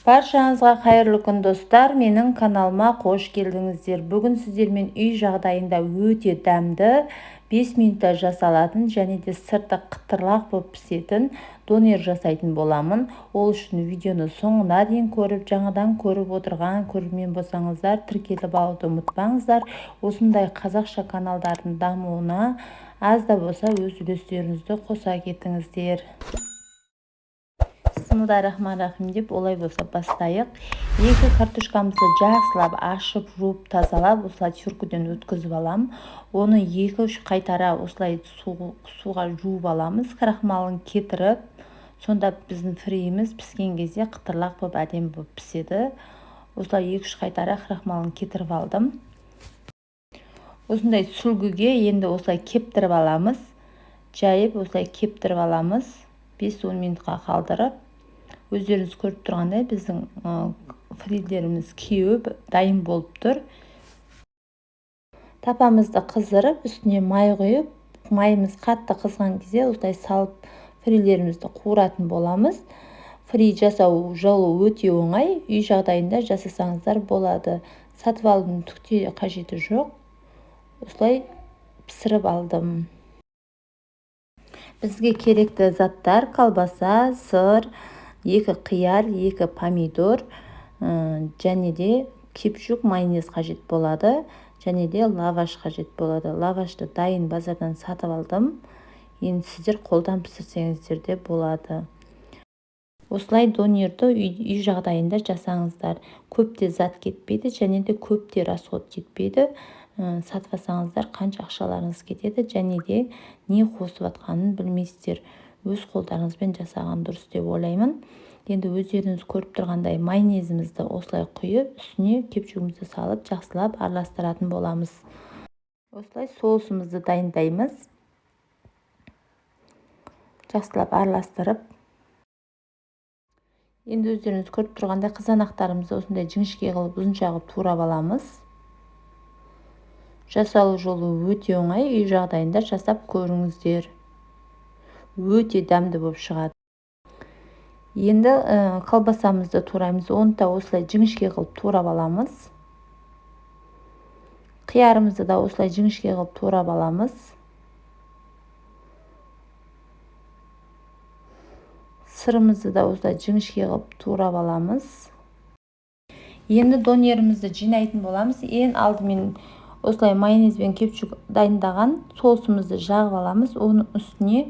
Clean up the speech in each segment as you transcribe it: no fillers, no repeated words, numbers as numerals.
Баршаңызға қайырлы күн достар, менің каналыма қош келдіңіздер. Бүгін сіздермен үй жағдайында өте дәмді 5 минутта жасалатын және де сырты қытырлақ болып пісетін донер жасайтын боламын. Ол үшін видеоны соңына дейін көріп, жаңадан көріп отырған көрермен болсаңыздар, тіркеліп алуды ұмытпаңыздар. Осындай қазақша каналдардың дамуына аз да болса өз үлестеріңізді қоса кетіңіздер. Бисмиллахиррахманиррахим деп олай болса бастайық. Екі картошкамызды жақсылап ашып, жуып, тазалап, осылай сүркіден өткізіп алам. Оны 2-3 қайтара осылай суға жуып аламыз, крахмалын кетіріп. Сонда біздің фриіміз піскен кезде қытырлақ болып әдемі болып піседі. Осылай 2-3 қайтара крахмалын кетіріп алдым. Осындай сүлгіге енді осылай кептіріп аламыз. Жайып осылай кептіріп аламыз. 5-10 минутқа қалдырып. Өздеріңіз көріп тұрғандай біздің фрилеріміз кеуіп дайын болып тұр. Тапамызды қыздырып, үстіне май құйып, майымыз қатты қызған кезде осылай салып фрилерімізді қуыратын боламыз. Фри жасау жолы өте оңай, үй жағдайында жасасаңыздар болады. Сатып алудың түкте қажеті жоқ. Осылай пісіріп алдым. Бізге керекті заттар: колбаса, сыр, 2 қияр, 2 помидор, және де кепшук, майонез қажет болады, және де лаваш қажет болады. Лавашты дайын базардан сатып алдым. Енді сіздер қолдан пісірсеңіздер де болады. Осылай донерді үй жағдайында жасаңыздар. Көп те зат кетпейді, және де көп те расход кетпейді. Сатып алсаңыздар қанша ақшаларыңыз кетеді, және де не қосып атқанын білмейсіздер. Өз қолдарыңызбен жасаған дұрыс деп ойлаймын. Енді өздеріңіз көріп тұрғандай майонезімізді осылай құйып, үстіне кепшугімізді салып, жақсылап араластыратын боламыз. Осылай соусымызды дайындаймыз. Жақсылап араластырып. Енді өздеріңіз көріп тұрғандай қызанақтарымызды осындай жіңішке қылып, ұзынша қылып турап аламыз. Жасалу жолы өте оңай, үй жағдайында жасап көріңіздер. Өте дәмді болып шығады. Енді колбасамызды тураймыз. Оны да осылай жіңішке қылып турап аламыз. Қиярымызды да осылай жіңішке қылып турап аламыз. Сырымызды да осылай жіңішке қылып турап аламыз. Енді донерімізді жинайтын боламыз. Ең алдымен осылай майонез бен кепшук дайындаған соусымызды жағып аламыз. Оның үстіне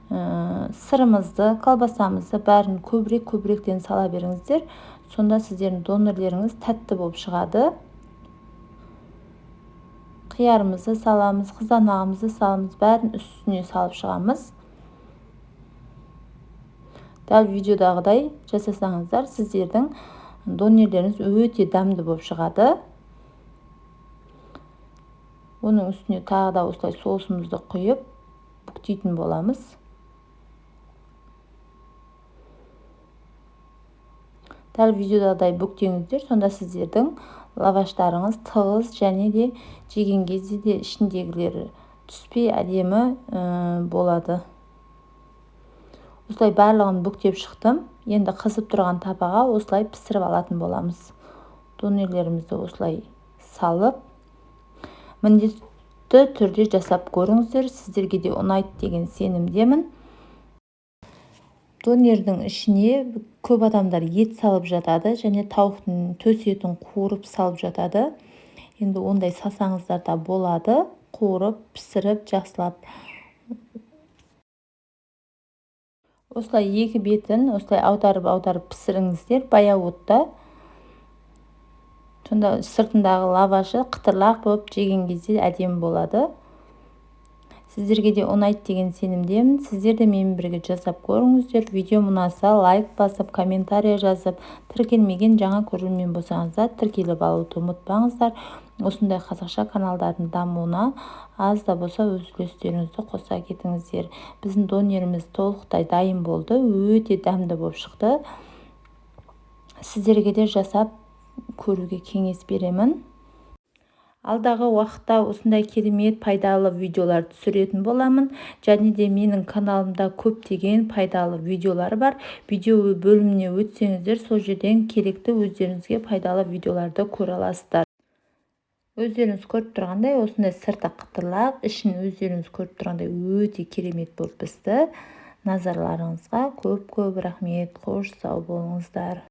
сырымызды, колбасамызды бәрін көбіректен сала беріңіздер. Сонда сіздердің донерлеріңіз тәтті болып шығады. Қиярымызды саламыз, қызанағымызды саламыз, бәрін үстіне салып шығамыз. Дәл видеодағыдай жасасаңыздар, сіздердің донерлеріңіз өте дәмді болып шығады. Оның үстіне тағы да осылай соусымызды құйып бүктейтін боламыз. Дәл видеодағыдай бүктеңіздер, сонда сіздердің лаваштарыңыз тығыз және де жеген кезде де ішіндегілері түспей әдемі болады. Осылай барлығын бүктеп шықтым. Енді қызып тұрған табаға осылай пісіріп алатын боламыз. Донерлерімізді осылай салып, міндетті түрде жасап көріңіздер. Сіздерге де ұнайды деген сенімдемін. Донердің ішіне көп адамдар ет салып жатады, және тауықтың төс етін қуырып салып жатады. Енді ондай салсаңыздар да болады. Қуырып, пісіріп, жақсылап. Осылай екі бетін осылай аударып пісіріңіздер баяу отта. Сонда сыртындағы лавашы қытырлақ болып жеген кезде әдемі болады. Сіздерге де ұнайды деген сенімдемін. Сіздер де менімен бірге жасап көріңіздер. Видео ұнаса лайк басып, комментарий жазып, тіркелмеген жаңа көрермен болсаңыздар, тіркеліп алуды ұмытпаңыздар. Осындай қазақша каналдардың дамуына аз да болса өз үлестеріңізді қоса кетіңіздер. Біздің донеріміз толықтай дайын болды. Өте дәмді болып шықты. Сіздерге де жасап көруге кеңес беремін. Алдағы уақытта осындай керемет пайдалы видеолар түсіретін боламын. Және де менің каналымда көптеген пайдалы видеолар бар. Видео бөліміне өтсеңіздер, сол жерден керекті өздеріңізге пайдалы видеоларды көре аласыздар. Өздеріңіз көріп тұрғандай, осындай сырты қытырлап, ішін өздеріңіз көріп тұрғандай өте керемет болып пісті. Назарларыңызға көп рахмет. Қош сау болыңыздар.